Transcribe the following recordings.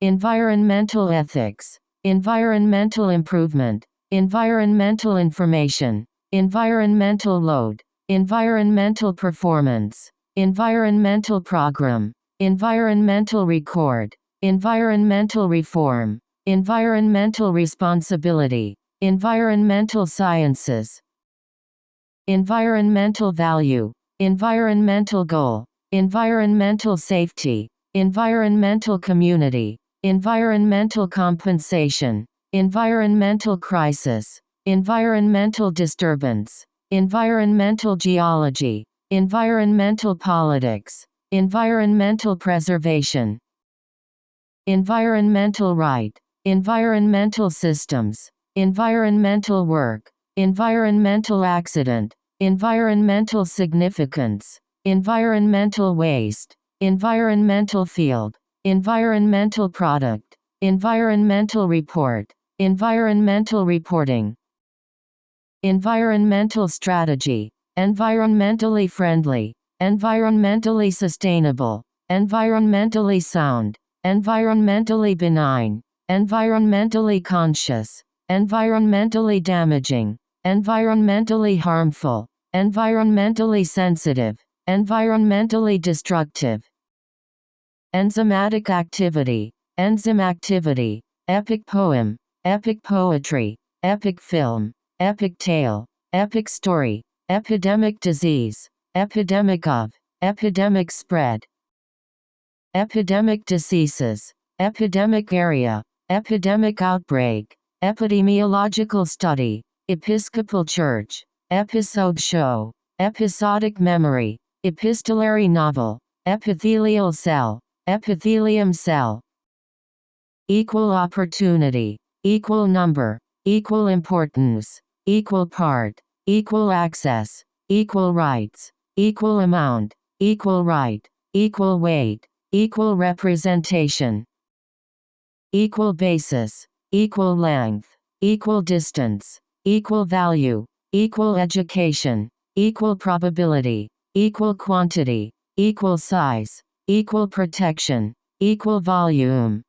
environmental ethics, environmental improvement, environmental information, environmental load, environmental performance, environmental program, environmental record, environmental reform, environmental responsibility, environmental sciences, environmental value, environmental goal, environmental safety, environmental community, environmental compensation, environmental crisis, environmental disturbance, environmental geology, environmental politics, environmental preservation, environmental right, environmental systems, environmental work, environmental accident, environmental significance, environmental waste, environmental field, environmental product, environmental report, environmental reporting, environmental strategy, environmentally friendly, environmentally sustainable, environmentally sound, environmentally benign, environmentally conscious, environmentally damaging, environmentally harmful, environmentally sensitive, environmentally destructive, enzymatic activity, enzyme activity, epic poem, epic poetry, epic film, epic tale, epic story, epidemic disease, epidemic of, epidemic spread, epidemic diseases, epidemic area, epidemic outbreak, epidemiological study, Episcopal Church, episode show, episodic memory, epistolary novel, epithelial cell, epithelium cell, equal opportunity, equal number, equal importance, equal part, equal access, equal rights, equal amount, equal right, equal weight, equal representation, equal basis, equal length, equal distance, equal value, equal education, equal probability, equal quantity, equal size, equal protection, equal volume,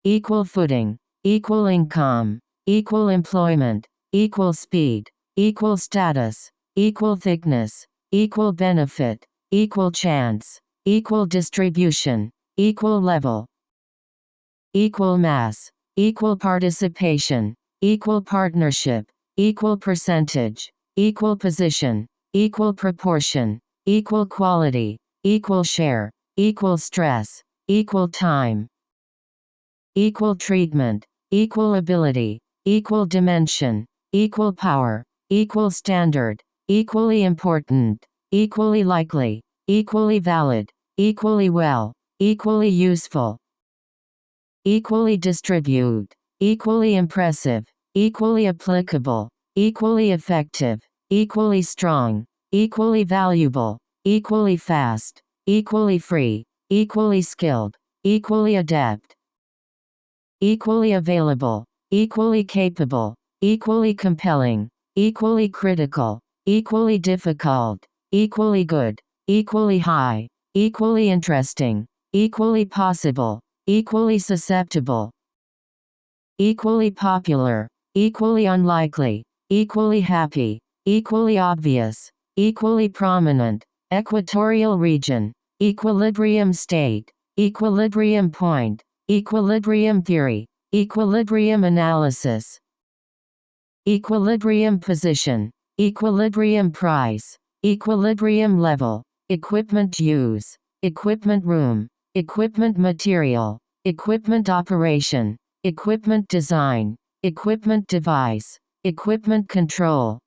equal footing, equal income, equal employment, equal speed, equal status, equal thickness, equal benefit, equal chance, equal distribution, equal level, equal mass, equal participation, equal partnership, equal percentage, equal position, equal proportion, equal quality, equal share, equal stress, equal time, equal treatment, equal ability, equal dimension, equal power, equal standard, equally important, equally likely, equally valid, equally well, equally useful, equally distribute, equally impressive, equally applicable, equally effective, equally strong, equally valuable, equally fast, equally free, equally skilled, equally adept, equally available, equally capable, equally compelling, equally critical, equally difficult, equally good, equally high, equally interesting, equally possible, equally susceptible, equally popular, equally unlikely, equally happy, equally obvious, equally prominent, equatorial region, equilibrium state, equilibrium point, equilibrium theory, equilibrium analysis, equilibrium position, equilibrium price, equilibrium level, equipment use, equipment room, equipment material, equipment operation, equipment design, equipment device, equipment control,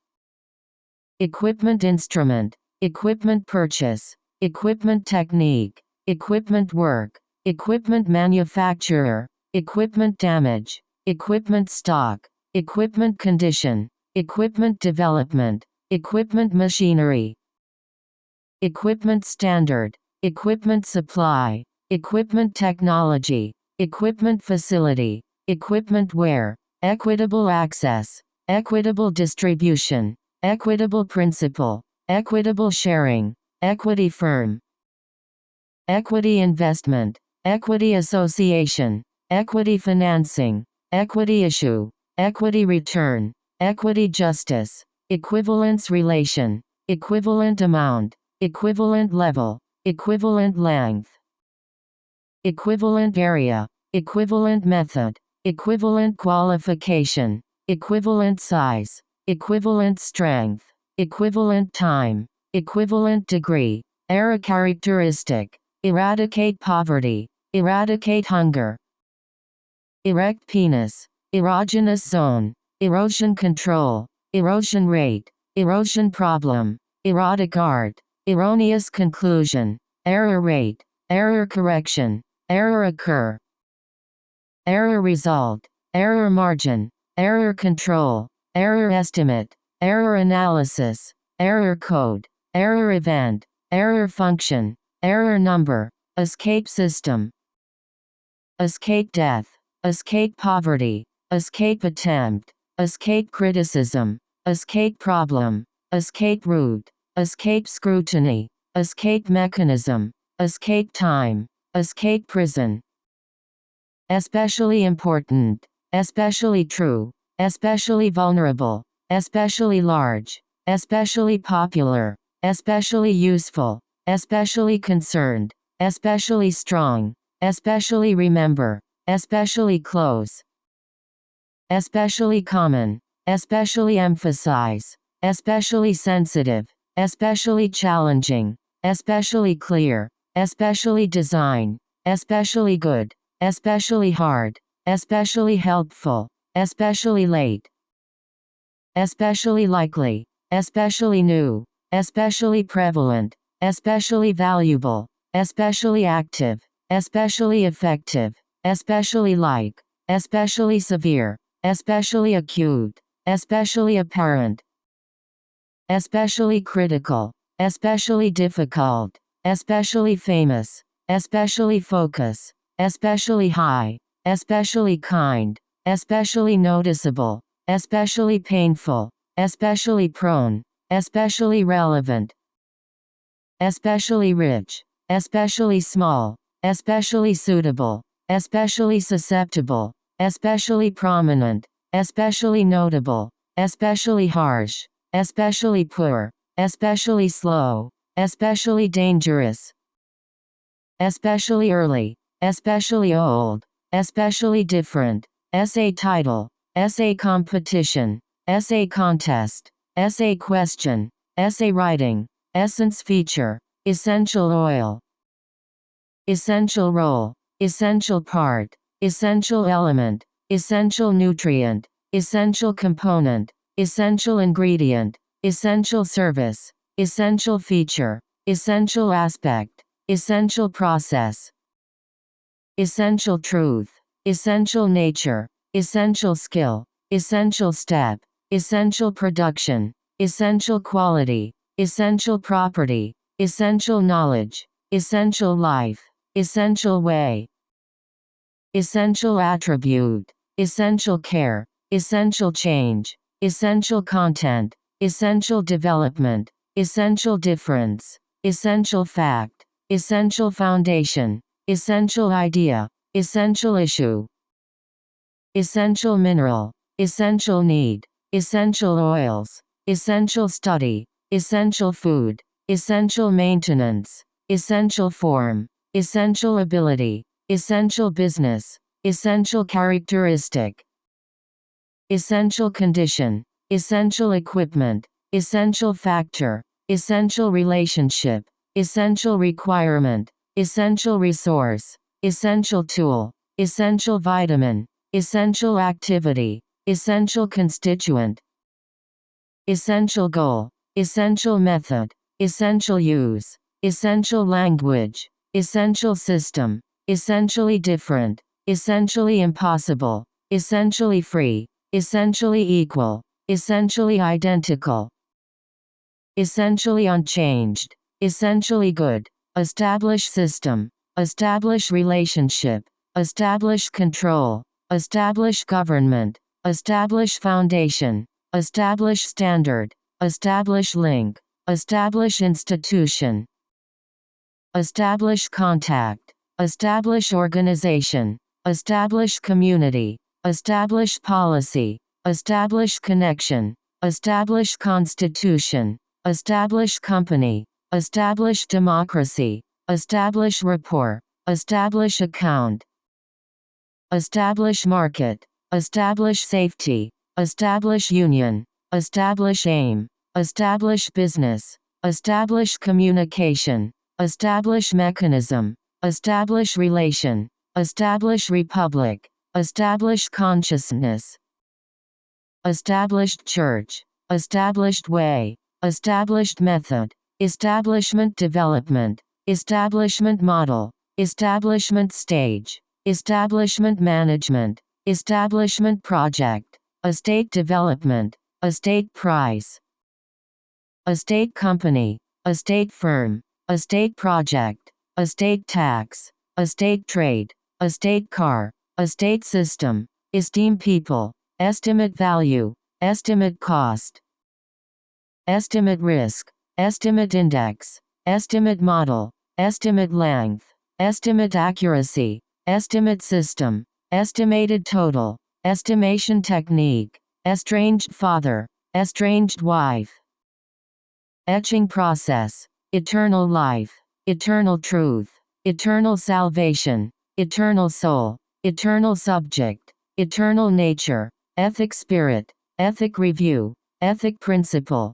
equipment instrument, equipment purchase, equipment technique, equipment work, equipment manufacturer, equipment damage, equipment stock, equipment condition, equipment development, equipment machinery, equipment standard, equipment supply, equipment technology, equipment facility, equipment wear, equitable access, equitable distribution, equitable principle, equitable sharing, equity firm, equity investment, equity association, equity financing, equity issue, equity return, equity justice, equivalence relation, equivalent amount, equivalent level, equivalent length, equivalent area, equivalent method, equivalent qualification, equivalent size, equivalent strength, equivalent time, equivalent degree, era characteristic, eradicate poverty, eradicate hunger, erect penis, erogenous zone, erosion control, erosion rate, erosion problem, erotic art, erroneous conclusion, error rate, error correction, error occur, error result, error margin, error control, error estimate, error analysis, error code, error event, error function, error number, escape system, escape death, escape poverty, escape attempt, escape criticism, escape problem, escape route, escape scrutiny, escape mechanism, escape time, escape prison, especially important, especially true, especially vulnerable, especially large, especially popular, especially useful, especially concerned, especially strong, especially remember, especially close, especially common, especially emphasize, especially sensitive, especially challenging, especially clear, especially design, especially good, especially hard, especially helpful, especially late, especially likely, especially new, especially prevalent, especially valuable, especially active, especially effective, especially like, especially severe, especially acute, especially apparent, especially critical, especially difficult, especially famous, especially focus, especially high, especially kind, especially noticeable, especially painful, especially prone, especially relevant, especially rich, especially small, especially suitable, especially susceptible, especially prominent, especially notable, especially harsh, especially poor, especially slow, especially dangerous, especially early, especially old, especially different, essay title, essay competition, essay contest, essay question, essay writing, essence feature, essential oil, essential role, essential part, essential element, essential nutrient, essential component, essential ingredient, essential service, essential feature, essential aspect, essential process, essential truth, essential nature, essential skill, essential step, essential production, essential quality, essential property, essential knowledge, essential life, essential way, essential attribute, essential care, essential change, essential content, essential development, essential difference, essential fact, essential foundation, essential idea, essential issue, essential mineral, essential need, essential oils, essential study, essential food, essential maintenance, essential form, essential ability, essential business, essential characteristic, essential condition, essential equipment, essential factor, essential relationship, essential requirement, essential resource, essential tool, essential vitamin, essential activity, essential constituent, essential goal, essential method, essential use, essential language, essential system, essentially different, essentially impossible, essentially free, essentially equal, essentially identical, essentially unchanged, essentially good, establish system, establish relationship, establish control, establish government, establish foundation, establish standard, establish link, establish institution, establish contact, establish organization, establish community, establish policy, establish connection, establish constitution, establish company, establish democracy, establish rapport, establish account, establish market, establish safety, establish union, establish aim, establish business, establish communication, establish mechanism, establish relation, establish republic, establish consciousness, established church, established way, established method, establishment development, establishment model, establishment stage, establishment management, establishment project, estate development, estate prize, estate company, estate firm, estate project, estate tax, estate trade, estate car, estate system, esteem people, estimate value, estimate cost, estimate risk, estimate index, estimate model, estimate length, estimate accuracy, estimate system, estimated total, estimation technique, estranged father, estranged wife, etching process, eternal life, eternal truth, eternal salvation, eternal soul, eternal subject, eternal nature, ethic spirit, ethic review, ethic principle,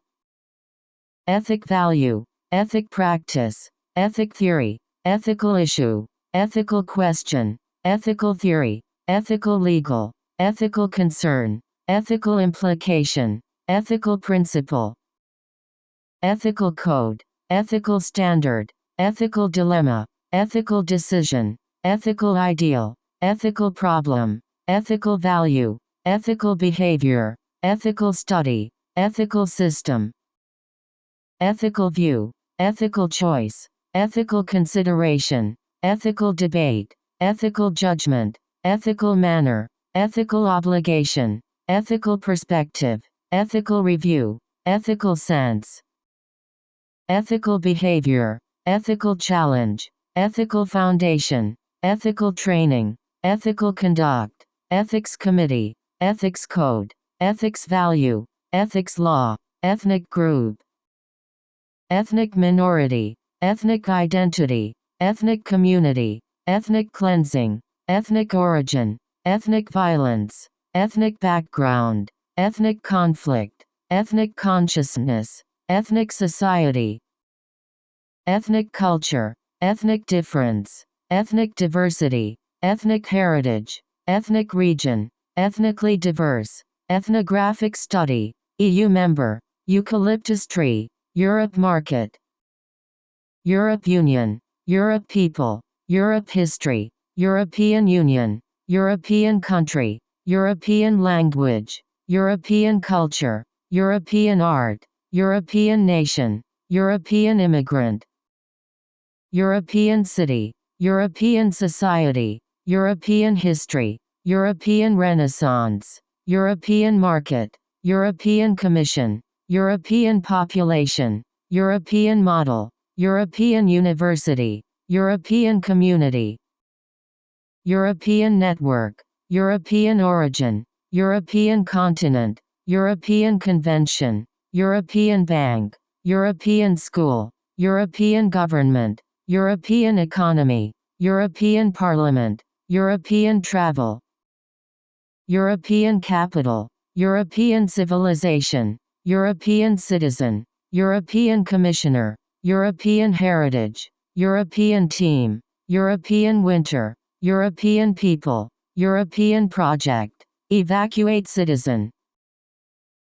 ethic value, ethic practice, ethic theory, ethical issue, ethical question, ethical theory, ethical legal, ethical concern, ethical implication, ethical principle, ethical code, ethical standard, ethical dilemma, ethical decision, ethical ideal, ethical problem, ethical value, ethical behavior, ethical study, ethical system, ethical view, ethical choice, ethical consideration, ethical debate, ethical judgment, ethical manner, ethical obligation, ethical perspective, ethical review, ethical sense, ethical behavior, ethical challenge, ethical foundation, ethical training, ethical conduct, ethics committee, ethics code, ethics value, ethics law, ethnic group, ethnic minority, ethnic identity, ethnic community, ethnic cleansing, ethnic origin, ethnic violence, ethnic background, ethnic conflict, ethnic consciousness, ethnic society, ethnic culture, ethnic difference, ethnic diversity, ethnic heritage, ethnic region, ethnically diverse, ethnographic study, EU member, eucalyptus tree, Europe market, Europe Union, Europe people, Europe history, European Union, European country, European language, European culture, European art, European nation, European immigrant, European city, European society, European history, European Renaissance, European market, European Commission, European population, European model, European university, European community, European network, European origin, European continent, European convention, European bank, European school, European government, European economy, European parliament, European travel, European capital, European civilization, European citizen, European commissioner, European heritage, European team, European winter, European people, European project, evacuate citizen,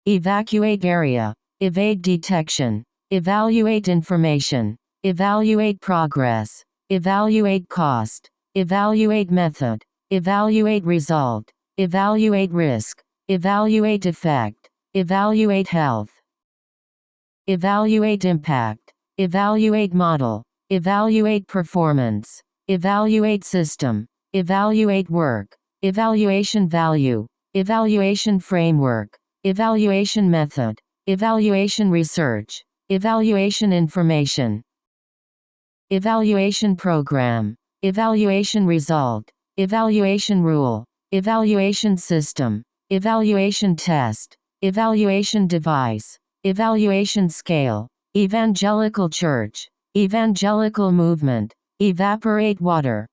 evacuate area, evade detection, evaluate information, evaluate progress, evaluate cost, evaluate method, evaluate result, evaluate risk, evaluate effect, evaluate health, evaluate impact, evaluate model, evaluate performance, evaluate system, evaluate work, evaluation value, evaluation framework, evaluation method, evaluation research, evaluation information, evaluation program, evaluation result, evaluation rule, evaluation system, evaluation test, evaluation device, evaluation scale, evangelical church, evangelical movement, evaporate water,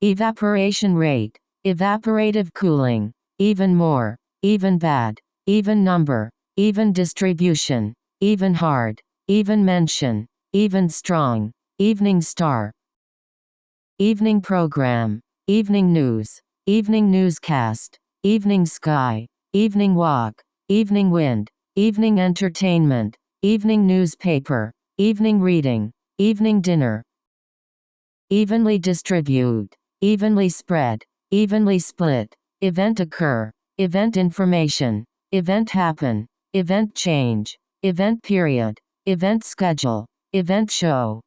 evaporation rate, evaporative cooling, even more, even bad, even number, even distribution, even hard, even mention, even strong, evening star, evening program, evening news, evening newscast, evening sky, evening walk, evening wind, evening entertainment, evening newspaper, evening reading, evening dinner, evenly distribute, evenly spread, evenly split, event occur, event information, event happen, event change, event period, event schedule, event show,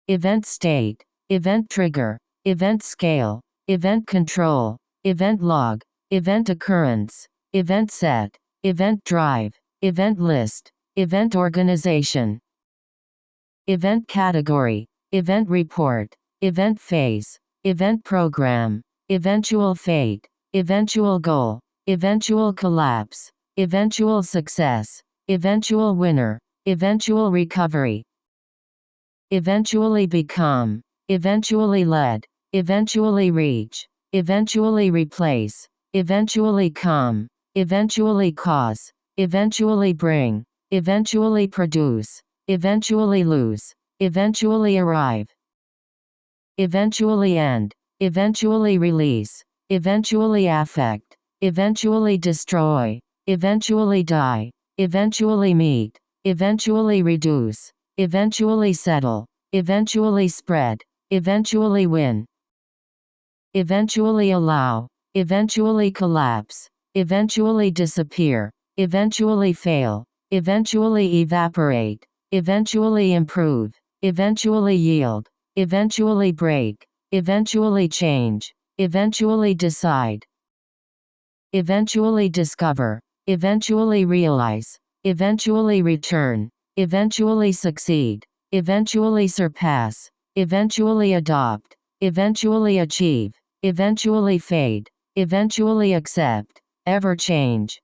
event state, event trigger, event scale, event control, event log, event occurrence, event set, event drive, event list, event organization, event category, event report, event phase, event program, eventual fate, eventual goal, eventual collapse, eventual success, eventual winner, eventual recovery, eventually become, eventually led, eventually reach, eventually replace, eventually come, eventually cause, eventually bring, eventually produce, eventually lose, eventually arrive, eventually end, eventually release, eventually affect, eventually destroy, eventually die, eventually meet, eventually reduce, eventually settle, eventually spread, eventually win, eventually allow, eventually collapse, eventually disappear, eventually fail, eventually evaporate, eventually improve, eventually yield, eventually break, eventually change, eventually decide, eventually discover, eventually realize, eventually return, eventually succeed, eventually surpass, eventually adopt, eventually achieve, eventually fade, eventually accept, ever change,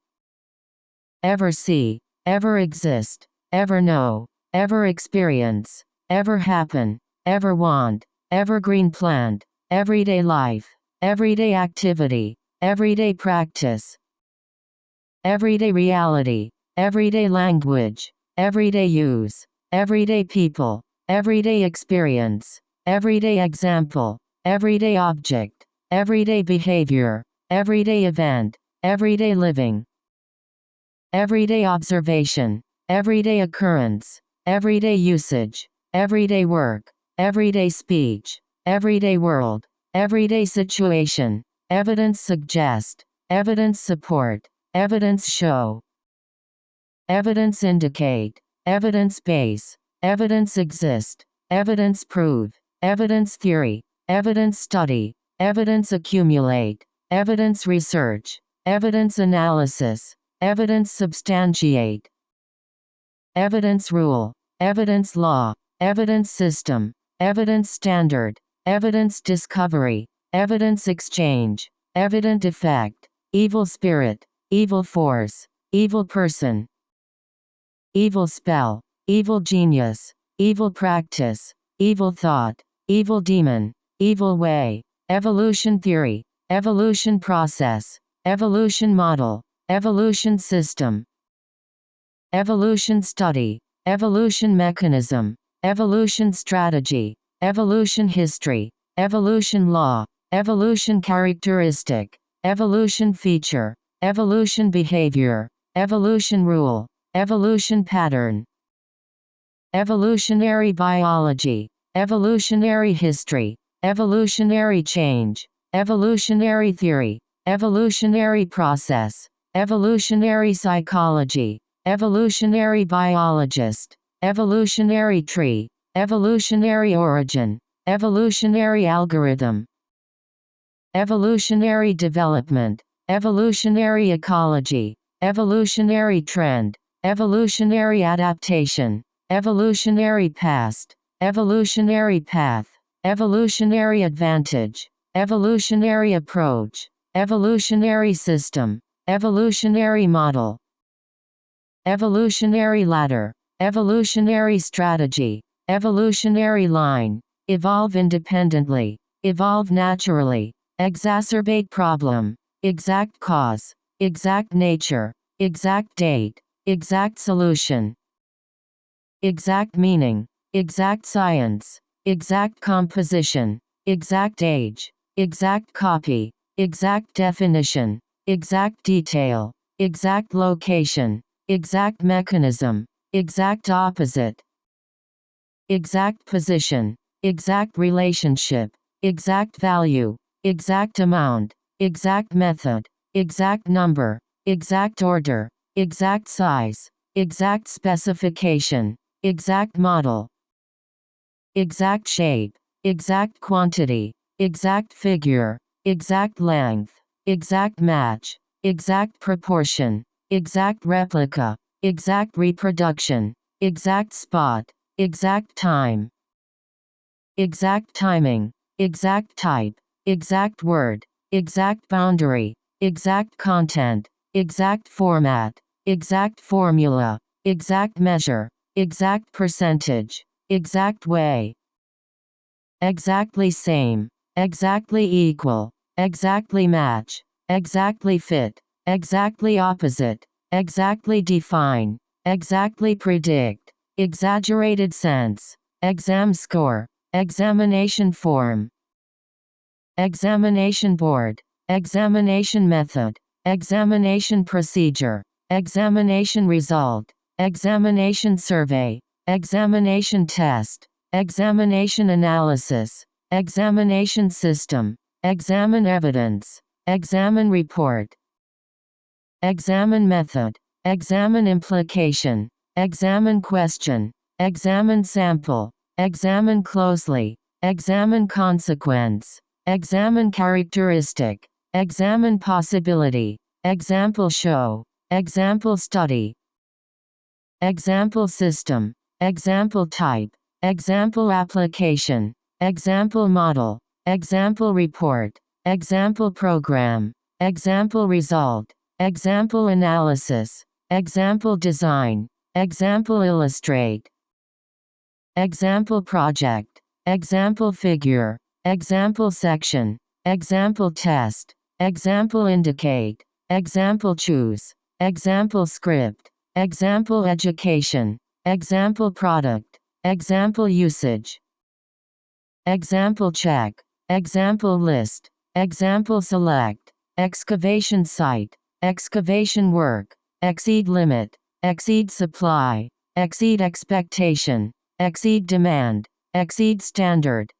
ever see, ever exist, ever know, ever experience, ever happen, ever want, evergreen plant, everyday life, everyday activity, everyday practice, everyday reality, everyday language, everyday use, everyday people, everyday experience, everyday example, everyday object, everyday behavior, everyday event, everyday living, everyday observation, everyday occurrence, everyday usage, everyday work, everyday speech, everyday world, everyday situation, evidence suggest, evidence support, evidence show, evidence indicate, evidence base, evidence exist, evidence prove, evidence theory, evidence study, evidence accumulate, evidence research, evidence analysis, evidence substantiate, evidence rule, evidence law, evidence system, evidence standard, evidence discovery, evidence exchange, evident effect, evil spirit, evil force, evil person, evil spell, evil genius, evil practice, evil thought, evil demon, evil way, evolution theory, evolution process, evolution model, evolution system, evolution study, evolution mechanism, evolution strategy, evolution history, evolution law, evolution characteristic, evolution feature, evolution behavior, evolution rule, evolution pattern, evolutionary biology, evolutionary history, evolutionary change, evolutionary theory, evolutionary process, evolutionary psychology, evolutionary biologist, evolutionary tree, evolutionary origin, evolutionary algorithm, evolutionary development, evolutionary ecology, evolutionary trend, evolutionary adaptation, evolutionary past, evolutionary path, evolutionary advantage, evolutionary approach, evolutionary system, evolutionary model, evolutionary ladder, evolutionary strategy, evolutionary line, evolve independently, evolve naturally, exacerbate problem, exact cause, exact nature, exact date, exact solution, exact meaning, exact science, exact composition, exact age, exact copy, exact definition, exact detail, exact location, exact mechanism, exact opposite, exact position, exact relationship, exact value, exact amount, exact method, exact number, exact order, exact size, exact specification, exact model, exact shape, exact quantity, exact figure, exact length, exact match, exact proportion, exact replica, exact reproduction, exact spot, exact time, exact timing, exact type, exact word, exact boundary, exact content, exact format, exact formula, exact measure, exact percentage, exact way, exactly same, exactly equal, exactly match, exactly fit, exactly opposite, exactly define, exactly predict, exaggerated sense, exam score, examination form, examination board, examination method, examination procedure, examination result, examination survey, examination test, examination analysis, examination system, examine evidence, examine report, examine method, examine implication, examine question, examine sample, examine closely, examine consequence, examine characteristic, examine possibility, example show, example study, example system, example type, example application, example model, example report, example program, example result, example analysis, example design, example illustrate, example project, example figure, example section, example test, example indicate, example choose, example script, example education, example product, example usage, example check, example list, example select, excavation site, excavation work, exceed limit, exceed supply, exceed expectation, exceed demand, exceed standard,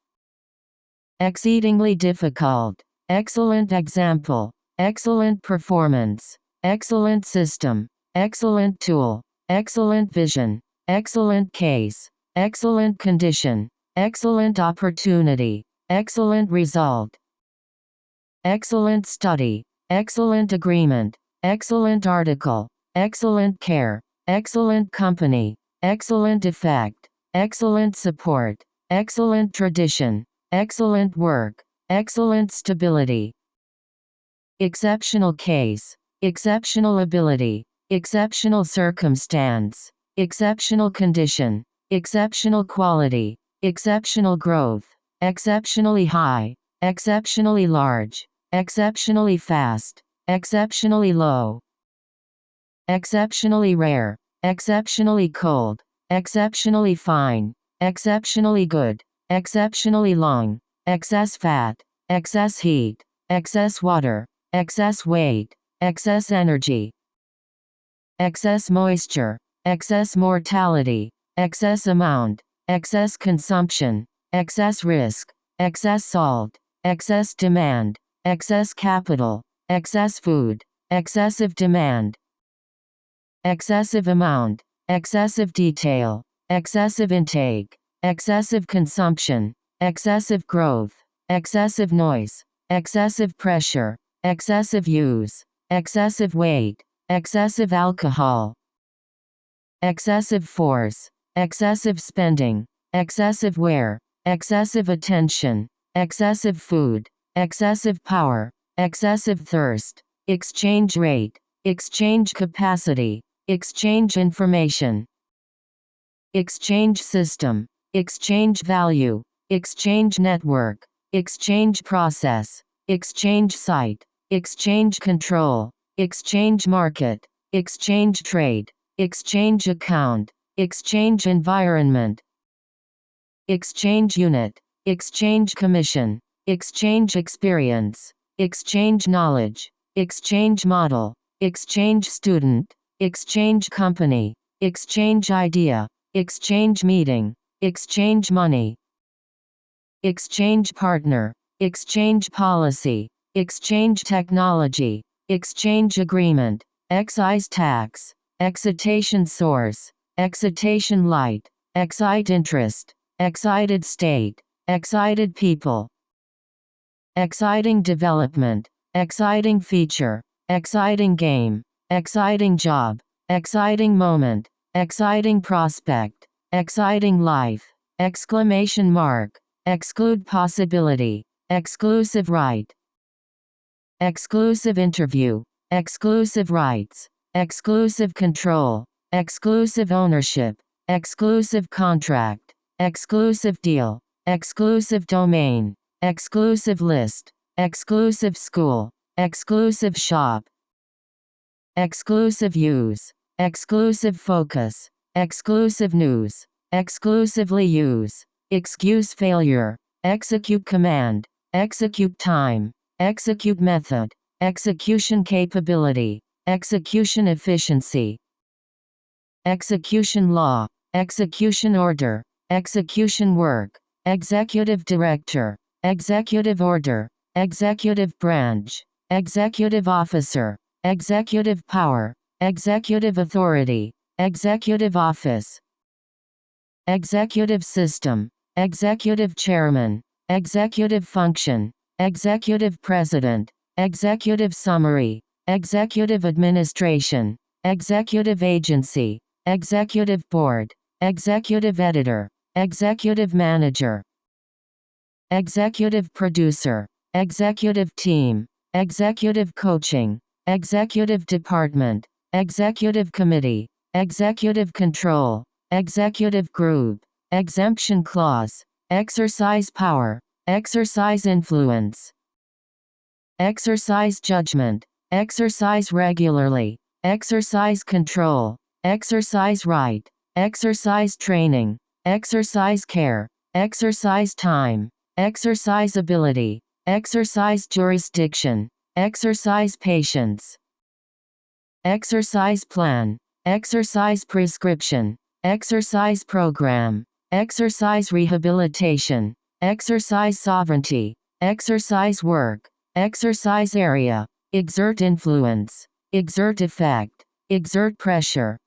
exceedingly difficult, excellent example, excellent performance, excellent system, excellent tool, excellent vision, excellent case, excellent condition, excellent opportunity, excellent result, excellent study, excellent agreement, excellent article, excellent care, excellent company, excellent effect, excellent support, excellent tradition, excellent work, excellent stability, exceptional case, exceptional ability, exceptional circumstance, exceptional condition, exceptional quality, exceptional growth, exceptionally high, exceptionally large, exceptionally fast, exceptionally low, exceptionally rare, exceptionally cold, exceptionally fine, exceptionally good, exceptionally long, excess fat, excess heat, excess water, excess weight, excess energy, excess moisture, excess mortality, excess amount, excess consumption, excess risk, excess salt, excess demand, excess capital, excess food, excessive demand, excessive amount, excessive detail, excessive intake, excessive consumption, excessive growth, excessive noise, excessive pressure, excessive use, excessive weight, excessive alcohol, excessive force, excessive spending, excessive wear, excessive attention, excessive food, excessive power, excessive thirst, exchange rate, exchange capacity, exchange information, exchange system, exchange value, exchange network, exchange process, exchange site, exchange control, exchange market, exchange trade, exchange account, exchange environment, exchange unit, exchange commission, exchange experience, exchange knowledge, exchange model, exchange student, exchange company, exchange idea, exchange meeting, exchange money, exchange partner, exchange policy, exchange technology, exchange agreement, excise tax, excitation source, excitation light, excite interest, excited state, excited people, exciting development, exciting feature, exciting game, exciting job, exciting moment, exciting prospect, exciting life, exclamation mark, exclude possibility, exclusive right, exclusive interview, exclusive rights, exclusive control, exclusive ownership, exclusive contract, exclusive deal, exclusive domain, exclusive list, exclusive school, exclusive shop, exclusive use, exclusive focus, exclusive news, exclusively use, excuse failure, execute command, execute time, execute method, execution capability, execution efficiency, execution law, execution order, execution work, executive director, executive order, executive branch, executive officer, executive power, executive authority, executive office, executive system, executive chairman, executive function, executive president, executive summary, executive administration, executive agency, executive board, executive editor, executive manager, executive producer, executive team, executive coaching, executive department, executive committee, executive control, executive group, exemption clause, exercise power, exercise influence, exercise judgment, exercise regularly, exercise control, exercise right, exercise training, exercise care, exercise time, exercise ability, exercise jurisdiction, exercise patience, exercise plan, exercise prescription, exercise program, exercise rehabilitation, exercise sovereignty, exercise work, exercise area, exert influence, exert effect, exert pressure,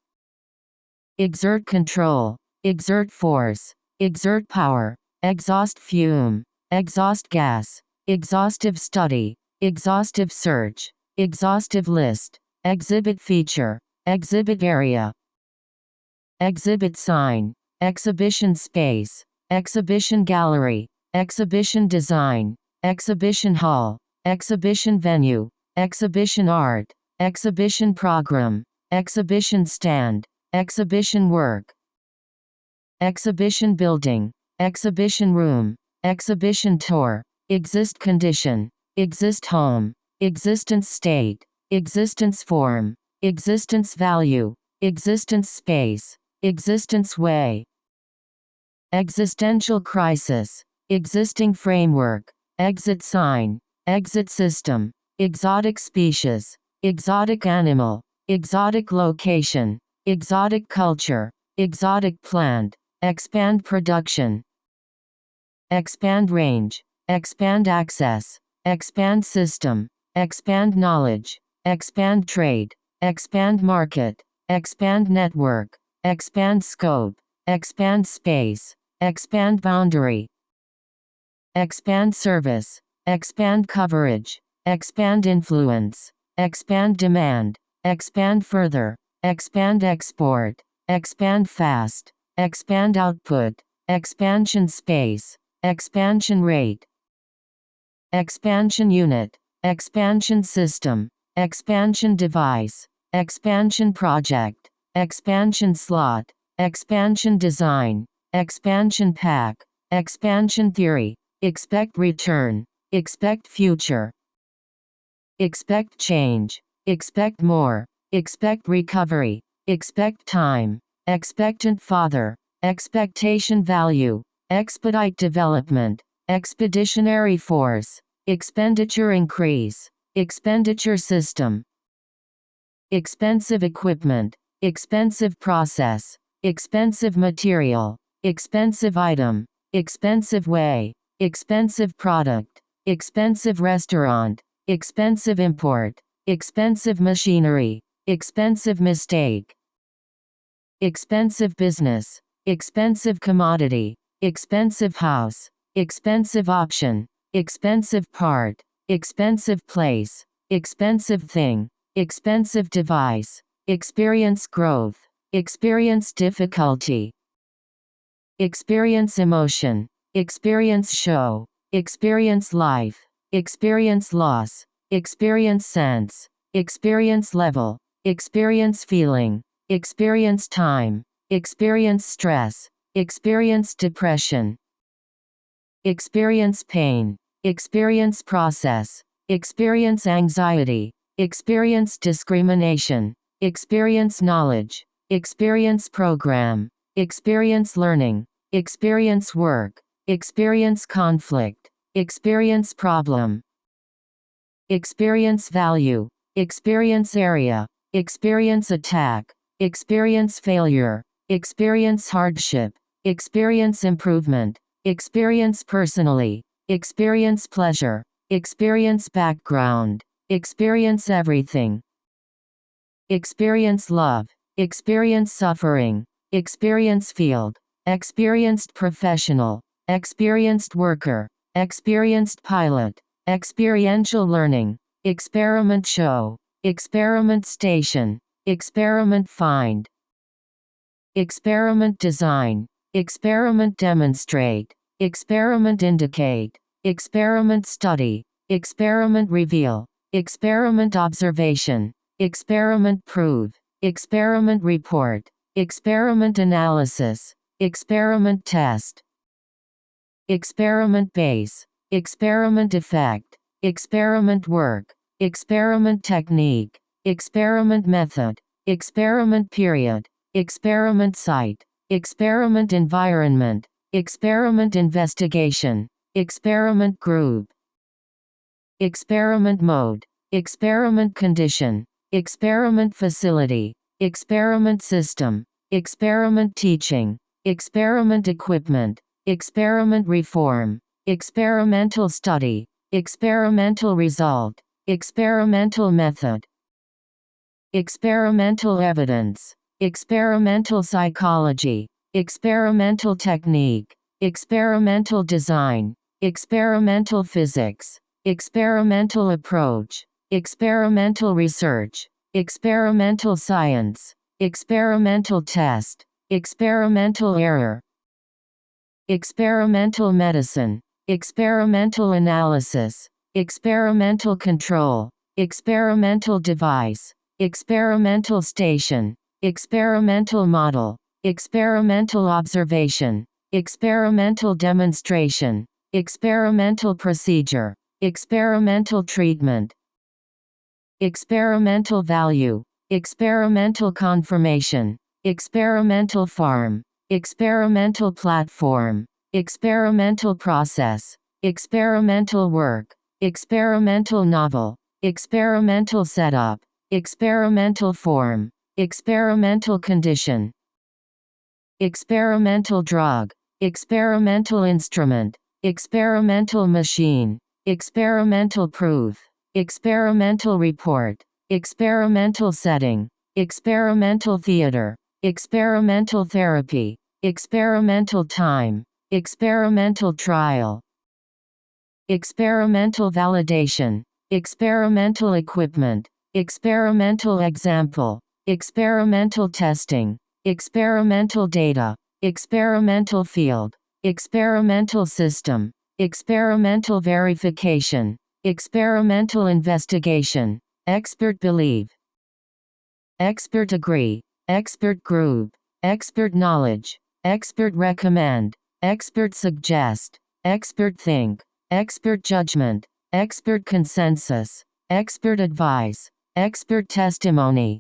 exert control, exert force, exert power, exhaust fume, exhaust gas, exhaustive study, exhaustive search, exhaustive list, exhibit feature, exhibit area, exhibit sign, exhibition space, exhibition gallery, exhibition design, exhibition hall, exhibition venue, exhibition art, exhibition program, exhibition stand, exhibition work, exhibition building, exhibition room, exhibition tour, exist condition, exist home, existence state, existence form, existence value, existence space, existence way, existential crisis, existing framework, exit sign, exit system, exotic species, exotic animal, exotic location, exotic culture, exotic plant, expand production, expand range, expand access, expand system, expand knowledge, expand trade, expand market, expand network, expand scope, expand space, expand boundary, expand service, expand coverage, expand influence, expand demand, expand further, expand export, expand fast, expand output, expansion space, expansion rate, expansion unit, expansion system, expansion device, expansion project, expansion slot, expansion design, expansion pack, expansion theory, expect return, expect future, expect change, expect more, expect recovery, expect time, expectant father, expectation value, expedite development, expeditionary force, expenditure increase, expenditure system, expensive equipment, expensive process, expensive material, expensive item, expensive way, expensive product, expensive restaurant, expensive import, expensive machinery, expensive mistake, expensive business, expensive commodity, expensive house, expensive option, expensive part, expensive place, expensive thing, expensive device, experience growth, experience difficulty, experience emotion, experience show, experience life, experience loss, experience sense, experience level, experience feeling, experience time, experience stress, experience depression, experience pain, experience process, experience anxiety, experience discrimination, experience knowledge, experience program, experience learning, experience work, experience conflict, experience problem, experience value, experience area, experience attack, experience failure, experience hardship, experience improvement, experience personally, experience pleasure, experience background, experience everything, experience love, experience suffering, experience field, experienced professional, experienced worker, experienced pilot, experiential learning, experiment show, experiment station, experiment find, experiment design, experiment demonstrate, experiment indicate, experiment study, experiment reveal, experiment observation, experiment prove, experiment report, experiment analysis, experiment test, experiment base, experiment effect, experiment work, experiment technique, experiment method, experiment period, experiment site, experiment environment, experiment investigation, experiment group, experiment mode, experiment condition, experiment facility, experiment system, experiment teaching, experiment equipment, experiment reform, experimental study, experimental result, experimental method, experimental evidence, experimental psychology, experimental technique, experimental design, experimental physics, experimental approach, experimental research, experimental science, experimental test, experimental error, experimental medicine, experimental analysis, experimental control, experimental device, experimental station, experimental model, experimental observation, experimental demonstration, experimental procedure, experimental treatment, experimental value, experimental confirmation, experimental farm, experimental platform, experimental process, experimental work, experimental novel, experimental setup, experimental form, experimental condition, experimental drug, experimental instrument, experimental machine, experimental proof, experimental report, experimental setting, experimental theater, experimental therapy, experimental time, experimental trial, experimental validation, experimental equipment, experimental example, experimental testing, experimental data, experimental field, experimental system, experimental verification, experimental investigation, expert believe, expert agree, expert group, expert knowledge, expert recommend, expert suggest, expert think, expert judgment, expert consensus, expert advise, expert testimony,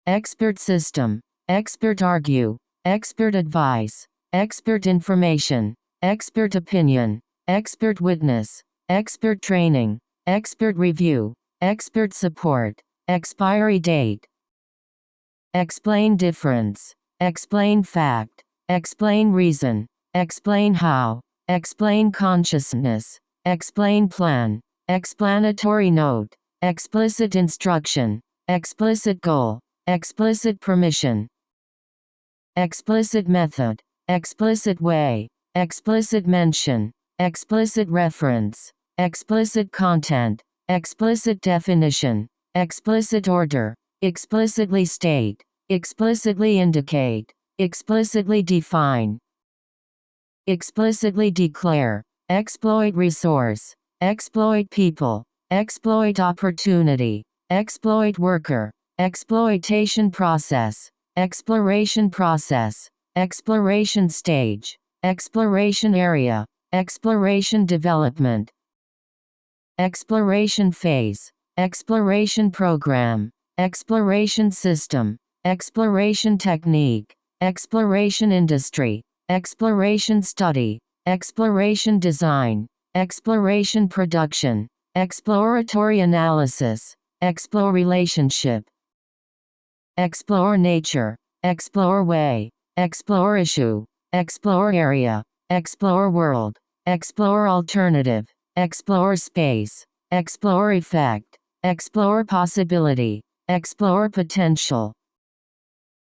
expert system, expert argue, expert advise, expert information, expert opinion, expert witness, expert training, expert review, expert support, expiry date, explain difference, explain fact, explain reason, explain how, explain consciousness, explain plan, explanatory note, explicit instruction, explicit goal, explicit permission, explicit method, explicit way, explicit mention, explicit reference, explicit content, explicit definition, explicit order, explicitly state, explicitly indicate, explicitly define, explicitly declare, exploit resource, exploit people, exploit opportunity, exploit worker, exploitation process, exploration process, exploration stage, exploration area, exploration development, exploration phase, exploration program, exploration system, exploration technique, exploration industry, exploration study, exploration design, exploration production, exploratory analysis, explore relationship, explore nature, explore way, explore issue, explore area, explore world, explore alternative, explore space, explore effect, explore possibility, explore potential,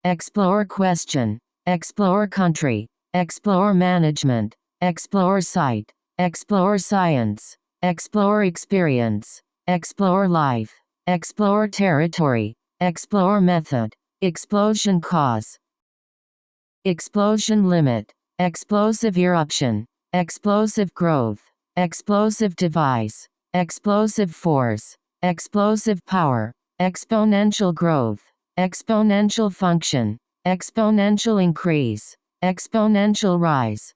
explore question, explore country, explore management, explore site, explore science, explore experience, explore life, explore territory, explore method, explosion cause, explosion limit, explosive eruption, explosive growth, explosive device, explosive force, explosive power, exponential growth, exponential function, exponential increase, exponential rise,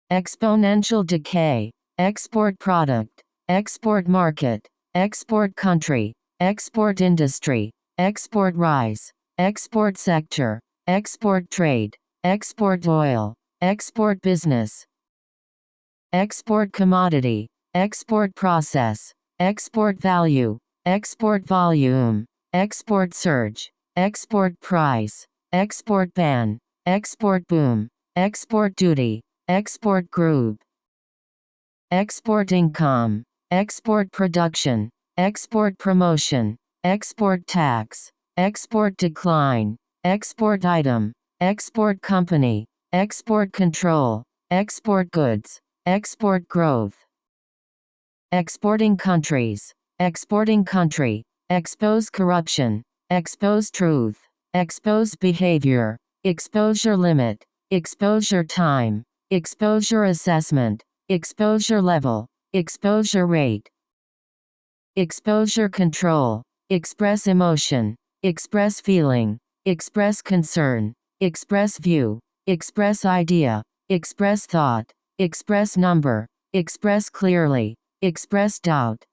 exponential decay, export product, export market, export country, export industry, export rise, export sector, export trade, export oil, export business, export commodity, export process, export value, export volume, export surge, export price, export ban, export boom, export duty, export group, export income, export production, export promotion, export tax, export decline, export item, export company, export control, export goods, export growth, exporting countries, exporting country, expose corruption, expose truth, expose behavior, exposure limit, exposure time, exposure assessment, exposure level, exposure rate, exposure control, express emotion, express feeling, express concern, express view, express idea, express thought, express number, express clearly, express doubt,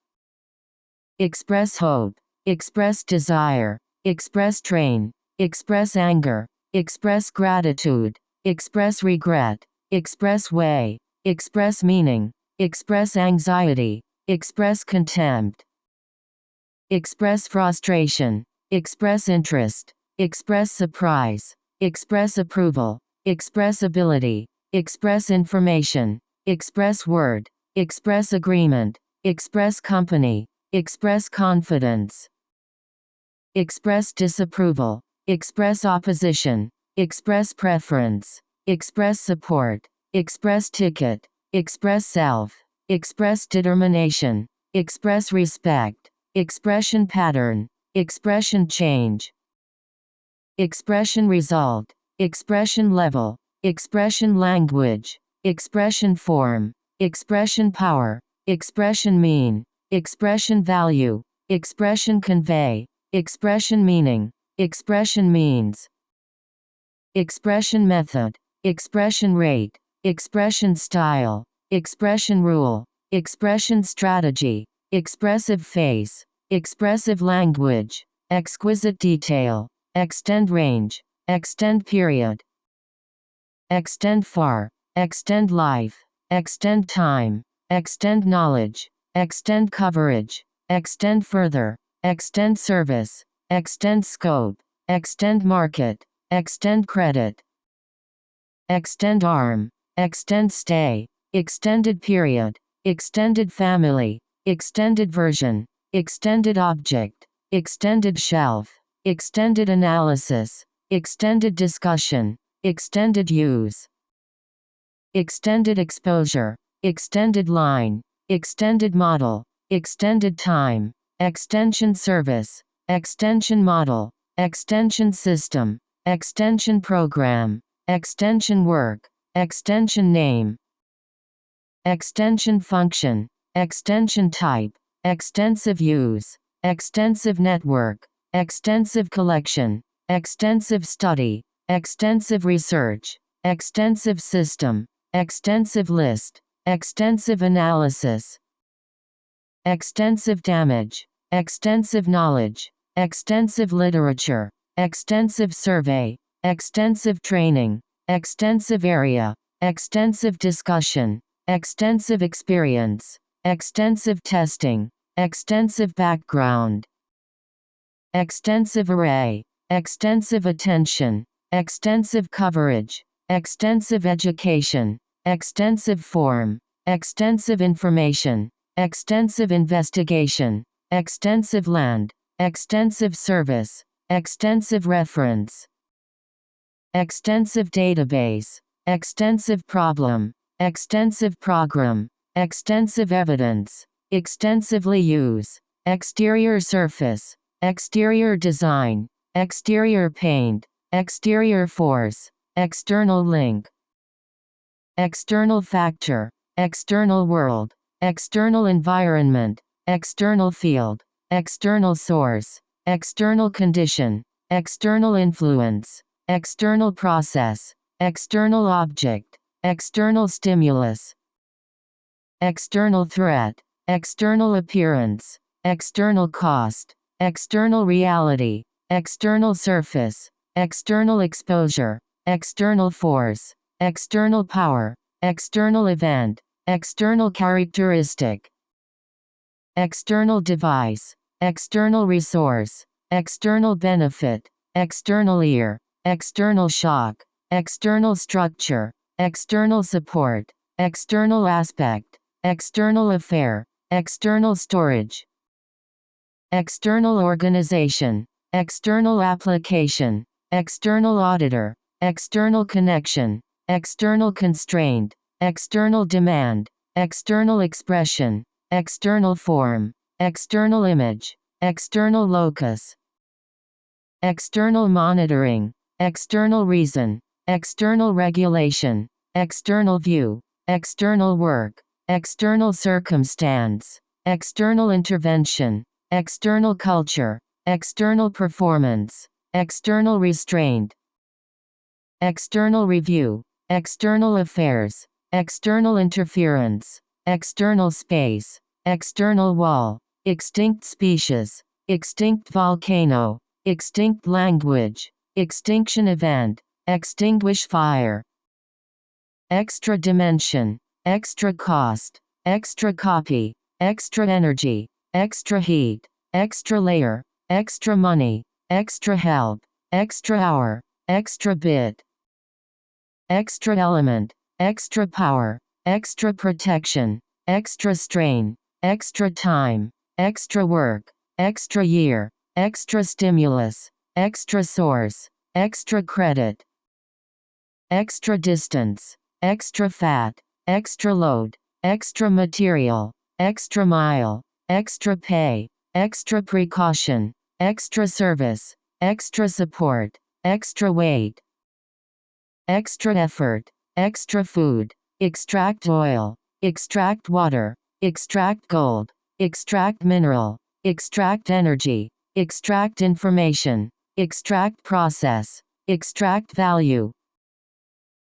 express hope, express desire, express train, express anger, express gratitude, express regret, express way, express meaning, express anxiety, express contempt, express frustration, express interest, express surprise, express approval, express ability, express information, express word, express agreement, express company, express confidence, express disapproval, express opposition, express preference, express support, express ticket, express self, express determination, express respect, expression pattern, expression change, expression result, expression level, expression language, expression form, expression power, expression mean, expression value, expression convey, expression meaning, expression means, expression method, expression rate, expression style, expression rule, expression strategy, expressive face, expressive language, exquisite detail, extend range, extend period, extend far, extend life, extend time, extend knowledge, extend coverage, extend further, extend service, extend scope, extend market, extend credit, extend arm, extend stay, extended period, extended family, extended version, extended object, extended shelf, extended analysis, extended discussion, extended use, extended exposure, extended line, extended model, extended time, extension service, extension model, extension system, extension program, extension work, extension name, extension function, extension type, extensive use, extensive network, extensive collection, extensive study, extensive research, extensive system, extensive list, extensive analysis, extensive damage, extensive knowledge, extensive literature, extensive survey, extensive training, extensive area, extensive discussion, extensive experience, extensive testing, extensive background, extensive array, extensive attention, extensive coverage, extensive education, extensive form, extensive information, extensive investigation, extensive land, extensive service, extensive reference, extensive database, extensive problem, extensive program, extensive evidence, extensively use, exterior surface, exterior design, exterior paint, exterior force, external link, external factor, external world, external environment, external field, external source, external condition, external influence, external process, external object, external stimulus, external threat, external appearance, external cost, external reality, external surface, external exposure, external force, external power, external event, external characteristic, external device, external resource, external benefit, external ear, external shock, external structure, external support, external aspect, external affair, external storage, external organization, external application, external auditor, external connection, external constraint, external demand, external expression, external form, external image, external locus, external monitoring, external reason, external regulation, external view, external work, external circumstance, external intervention, external culture, external performance, external restraint, external review, external affairs, external interference, external space, external wall, extinct species, extinct volcano, extinct language, extinction event, extinguish fire, extra dimension, extra cost, extra copy, extra energy, extra heat, extra layer, extra money, extra help, extra hour, extra bit, extra element, extra power, extra protection, extra strain, extra time, extra work, extra year, extra stimulus, extra source, extra credit, extra distance, extra fat, extra load, extra material, extra mile, extra pay, extra precaution, extra service, extra support, extra weight, extra effort, extra food, extract oil, extract water, extract gold, extract mineral, extract energy, extract information, extract process, extract value.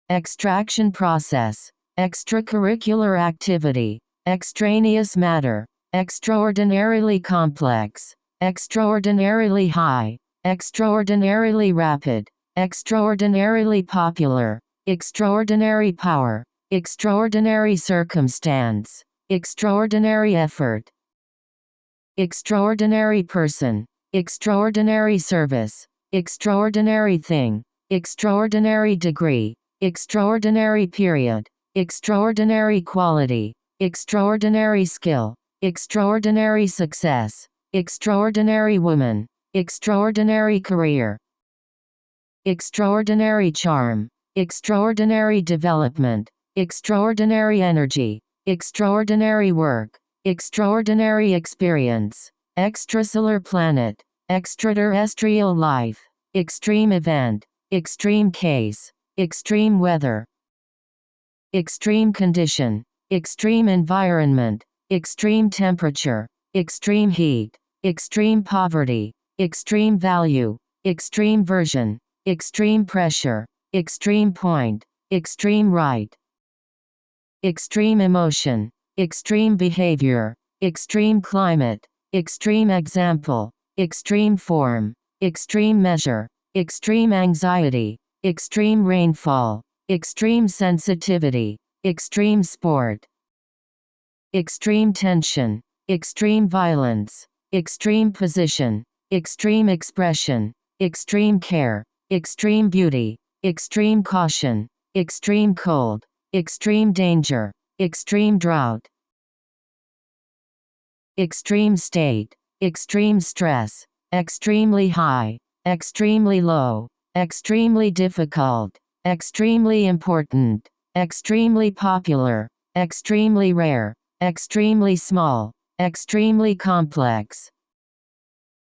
Extraction process, extracurricular activity, extraneous matter, extraordinarily complex, extraordinarily high, extraordinarily rapid, extraordinarily popular, extraordinary power, extraordinary circumstance, extraordinary effort, extraordinary person, extraordinary service, extraordinary thing, extraordinary degree, extraordinary period, extraordinary quality, extraordinary skill, extraordinary success, extraordinary woman, extraordinary career, extraordinary charm, extraordinary development, extraordinary energy, extraordinary work, extraordinary experience, extrasolar planet, extraterrestrial life, extreme event, extreme case, extreme weather, extreme condition, extreme environment, extreme temperature, extreme heat, extreme poverty, extreme value, extreme version, extreme pressure, extreme point, extreme right, extreme emotion, extreme behavior, extreme climate, extreme example, extreme form, extreme measure, extreme anxiety, extreme rainfall, extreme sensitivity, extreme sport, extreme tension, extreme violence, extreme position, extreme expression, extreme care, extreme beauty, extreme caution, extreme cold, extreme danger, extreme drought, extreme state, extreme stress, extremely high, extremely low, extremely difficult, extremely important, extremely popular, extremely rare, extremely small, extremely complex,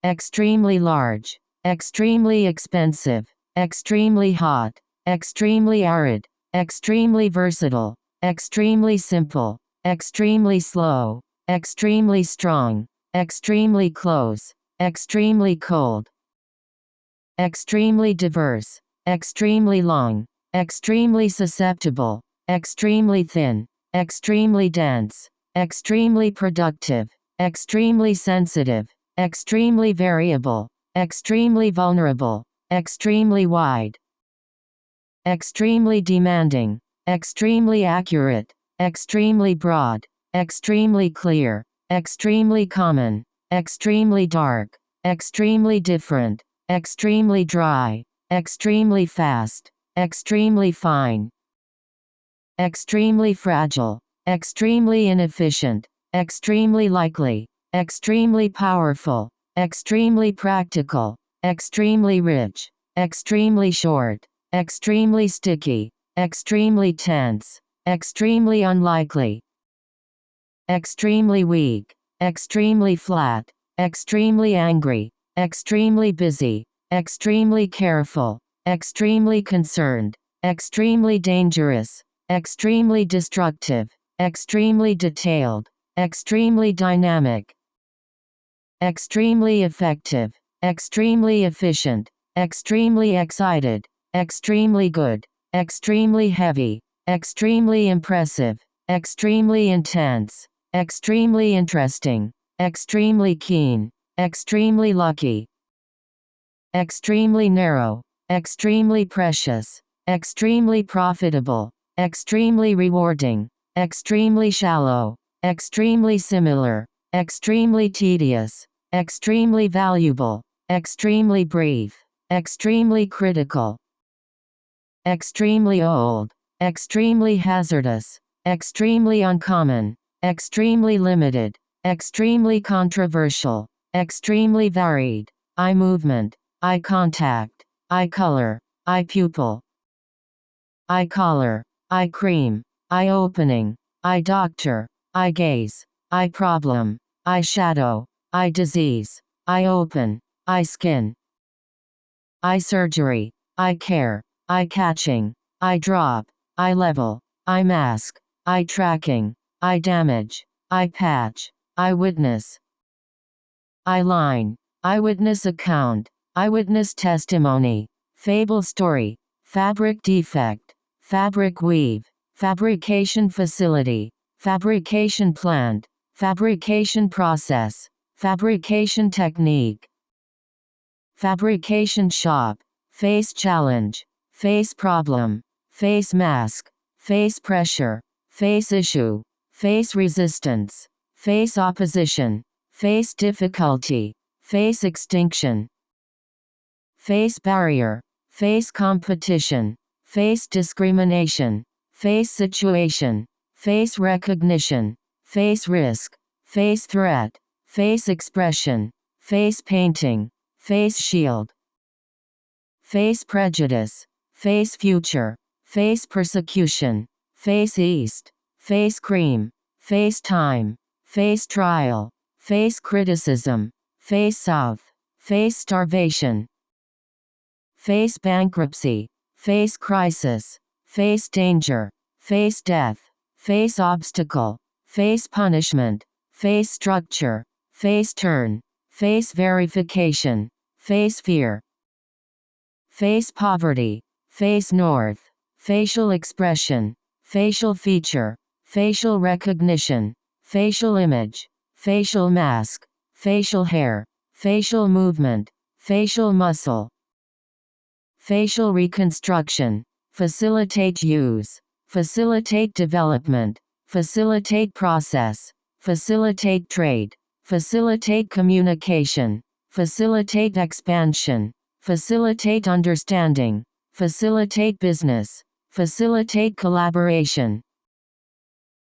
extremely large, extremely expensive, extremely hot, extremely arid, extremely versatile, extremely simple, extremely slow, extremely strong, extremely close, extremely cold, extremely diverse, extremely long, extremely susceptible, extremely thin, extremely dense, extremely productive, extremely sensitive, extremely variable, extremely vulnerable, extremely wide, extremely demanding, extremely accurate, extremely broad, extremely clear, extremely common, extremely dark, extremely different, extremely dry, extremely fast, extremely fine, extremely fragile, extremely inefficient, extremely likely, extremely powerful, extremely practical, extremely rich, extremely short, extremely sticky, extremely tense, extremely unlikely, extremely weak, extremely flat, extremely angry, extremely busy, extremely careful, extremely concerned, extremely dangerous, extremely destructive, extremely detailed, extremely dynamic, extremely effective, extremely efficient, extremely excited, extremely good, extremely heavy, extremely impressive, extremely intense, extremely interesting, extremely keen, extremely lucky, extremely narrow, extremely precious, extremely profitable, extremely rewarding, extremely shallow, extremely similar, extremely tedious, extremely valuable, extremely brief, extremely critical, extremely old, extremely hazardous, extremely uncommon, extremely limited, extremely controversial, extremely varied, eye movement, eye contact, eye color, eye pupil, eye collar, eye cream, eye opening, eye doctor, eye gaze, eye problem, eye shadow, eye disease, eye open, eye skin, eye surgery, eye care, eye catching, eye drop, eye level, eye mask, eye tracking, eye damage, eye patch, eyewitness, eye line, eyewitness account, eyewitness testimony, fable story, fabric defect, fabric weave, fabrication facility, fabrication plant, fabrication process, fabrication technique, fabrication shop, face challenge, face problem, face mask, face pressure, face issue, face resistance, face opposition, face difficulty, face extinction, face barrier, face competition, face discrimination, face situation, face recognition, face risk, face threat, face expression, face painting, face shield, face prejudice, face future, face persecution, face east, face cream, face time, face trial, face criticism, face south, face starvation, face bankruptcy, face crisis, face danger, face death, face obstacle, face punishment, face structure, face turn, face verification, face fear, face poverty, face north, facial expression, facial feature, facial recognition, facial image, facial mask, facial hair, facial movement, facial muscle, facial reconstruction, facilitate use, facilitate development, facilitate process, facilitate trade, facilitate communication, facilitate expansion, facilitate understanding, facilitate business, facilitate collaboration,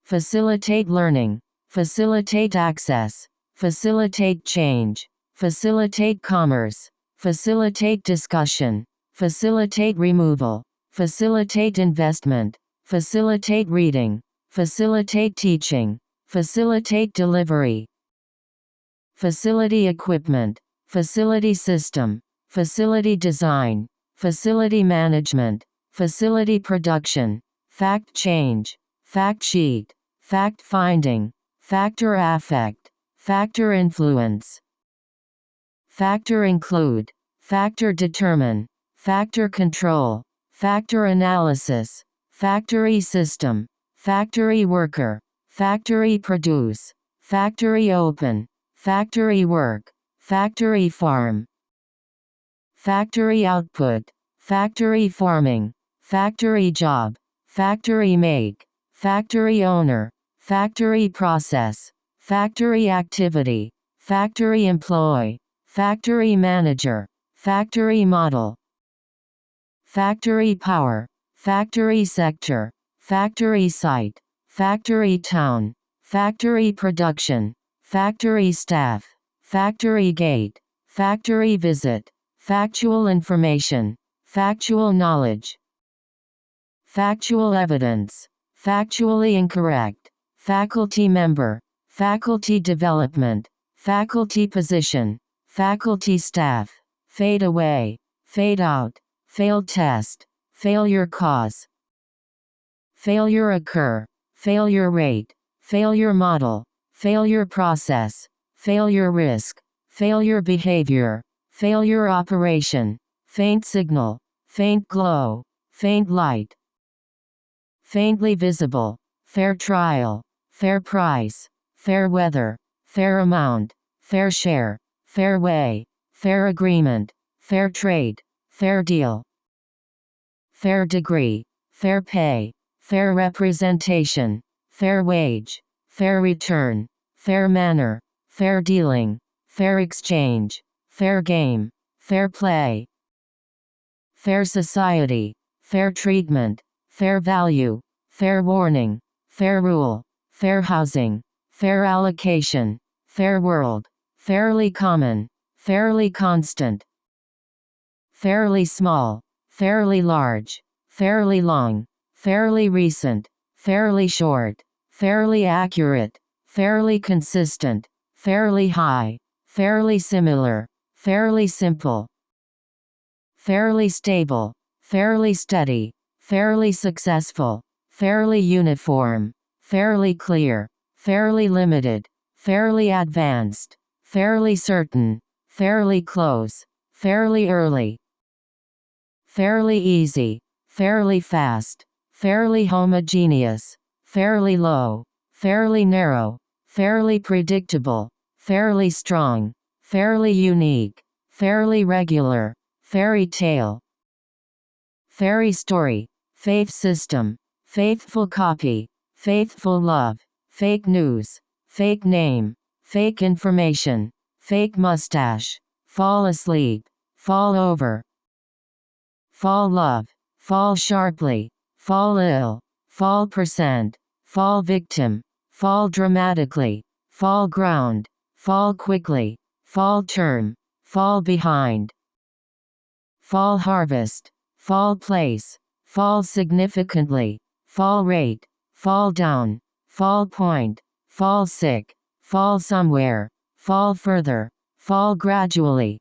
facilitate learning, facilitate access, facilitate change, facilitate commerce, facilitate discussion, facilitate removal, facilitate investment, facilitate reading, facilitate teaching, facilitate delivery, facility equipment, facility system, facility design, facility management, facility production, fact change, fact sheet, fact finding, factor affect, factor influence, factor include, factor determine, factor control, factor analysis, factory system, factory worker, factory produce, factory open, factory work, factory farm, factory output, factory farming, factory job, factory make, factory owner, factory process, factory activity, factory employee, factory manager, factory model, factory power, factory sector, factory site, factory town, factory production, factory staff, factory gate, factory visit, factual information, factual knowledge, factual evidence, factually incorrect, faculty member, faculty development, faculty position, faculty staff, fade away, fade out, failed test, failure cause, failure occur, failure rate, failure model, failure process, failure risk, failure behavior, failure operation, faint signal, faint glow, faint light, faintly visible, fair trial, fair price, fair weather, fair amount, fair share, fair way, fair agreement, fair trade, fair deal, fair degree, fair pay, fair representation, fair wage, fair return, fair manner, fair dealing, fair exchange, fair game, fair play, fair society, fair treatment, fair value, fair warning, fair rule, fair housing, fair allocation, fair world, fairly common, fairly constant, fairly small, fairly large, fairly long, fairly recent, fairly short, fairly accurate, fairly consistent, fairly high, fairly similar, fairly simple, fairly stable, fairly steady, fairly successful, fairly uniform, fairly clear, fairly limited, fairly advanced, fairly certain, fairly close, fairly early, fairly easy, fairly fast, fairly homogeneous, fairly low, fairly narrow, fairly predictable, fairly strong, fairly unique, fairly regular, fairy tale, fairy story, faith system, faithful copy, faithful love, fake news, fake name, fake information, fake mustache, fall asleep, fall over, fall love, fall sharply, fall ill, fall percent, fall victim, fall dramatically, fall ground, fall quickly, fall term, fall behind, fall harvest, fall place, fall significantly, fall rate, fall down, fall point, fall sick, fall somewhere, fall further, fall gradually,